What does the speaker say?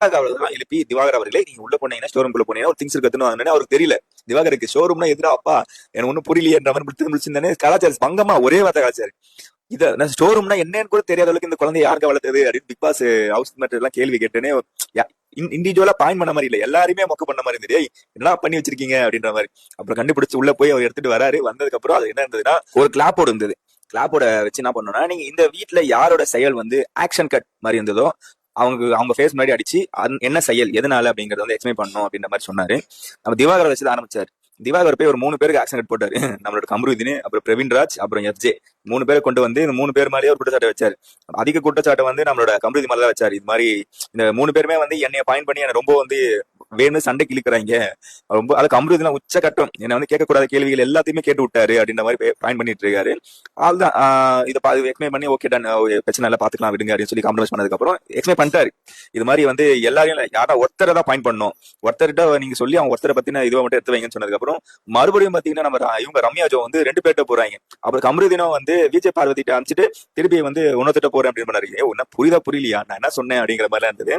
எழுப்பி, திவாகர் அவர்களே நீங்க உள்ள போனீங்கன்னா ஷோரூம் குள்ள போனீங்கன்னா ஒரு திங்ஸ் இருக்கத்துன்னு அவருக்கு தெரியல. திவாகருக்கு ஷோரூம்னா எதிரா அப்பா எனக்கு ஒன்னும் புரியலையேன்ற மாதிரி முடிச்சிருந்தானே கலாச்சார பங்கமா ஒரே வார்த்தை கலாச்சாரு. இத ஸ்டோர் ரூம்னா என்னன்னு கூட தெரியாத அளவுக்கு இந்த குழந்தை யாருக்க வளர்த்தது அப்படின்னு பிக் பாஸ் ஹவுஸ் மேட்டர் எல்லாம் கேள்வி கேட்டேனே. இண்டிவிஜுவலா பாயிண்ட் பண்ண மாதிரி இல்ல, எல்லாருமே மொக்க பண்ண மாதிரி இருந்தது. என்ன பண்ணி வச்சிருக்கீங்க அப்படின்ற மாதிரி. அப்புறம் கண்டுபிடிச்சு உள்ள போய் அவர் எடுத்துட்டு வராரு. வந்ததுக்கு அப்புறம் அது என்ன இருந்ததுன்னா ஒரு கிளாப்போட இருந்தது. கிளாப்போட வச்சு என்ன பண்ணோம்னா, நீங்க இந்த வீட்டுல யாரோட செயல் வந்து ஆக்ஷன் கட் மாதிரி இருந்ததோ அவங்க ஃபேஸ் முன்னாடி அடிச்சு என்ன செயல் எதனால அப்படிங்கறத வந்து எக்ஸ்பிளைன் பண்ணணும் அப்படின்ற மாதிரி சொன்னாரு. நம்ம திவாகர் வச்சு ஆரம்பிச்சாரு. திவாகர் போய் ஒரு 3 பேருக்கு ஆக்ஷன் கட் போட்டாரு. நம்மளோட கம்ருதீன், அப்புறம் பிரவீன்ராஜ், அப்புறம் எஃப்ஜே 3 பேரை கொண்டு வந்து இந்த 3 பேர் மேலேயே ஒரு குற்றச்சாட்டை வச்சாரு. அதிக குற்றச்சாட்டை வந்து நம்மளோட கம்ருதீன் மேல தான் வச்சாரு. இது மாதிரி இந்த 3 பேருமே வந்து என்னைய பாயிண்ட் பண்ணி என்ன ரொம்ப வந்து வேணும் சண்டைக்கு இழுக்கிறாங்க. ரொம்ப அதுக்கு அம்ருதீன் உச்ச கட்டம் என்ன வந்து கேட்கக்கூடாத கேள்விகள் எல்லாத்தையுமே கேட்டு விட்டாரு அப்படின்ற மாதிரி பாயிண்ட் பண்ணிட்டு இருக்காரு. அதுதான் இதை எக்ஸ்பிளைன் பண்ணி ஓகே டன் பிரச்சனை இல்லை பாத்துக்கலாம் விடுங்க அப்படின்னு சொல்லி காம்ப்ரமைஸ் பண்ணதுக்கு அப்புறம் எக்ஸ்பிளைன் பண்ணிட்டாரு. இது மாதிரி வந்து எல்லாரையும் யாரா ஒருத்தரை தான் பாயிண்ட் பண்ணணும், ஒருத்தர்கிட்ட நீங்க சொல்லி அவங்க ஒருத்தரை பத்தின இதுவை மட்டும் எடுத்து வைங்கன்னு சொன்னதுக்கு அப்புறம் மறுபடியும் பாத்தீங்கன்னா நம்ம இவங்க ரம்யா ஜோ வந்து 2 பேர்ட்ட போறாங்க. அப்புறம் கம்ருதீனும் வந்து விஜய் பார்வதிட்ட அனுப்பிச்சிட்டு திருப்பி வந்து இன்னொருத்திட்ட போறேன் அப்படின்னு பண்ணாரு. ஒன்னும் புரியுதா புரியலையா நான் என்ன சொன்னேன் அப்படிங்கிற மாதிரி இருந்தது.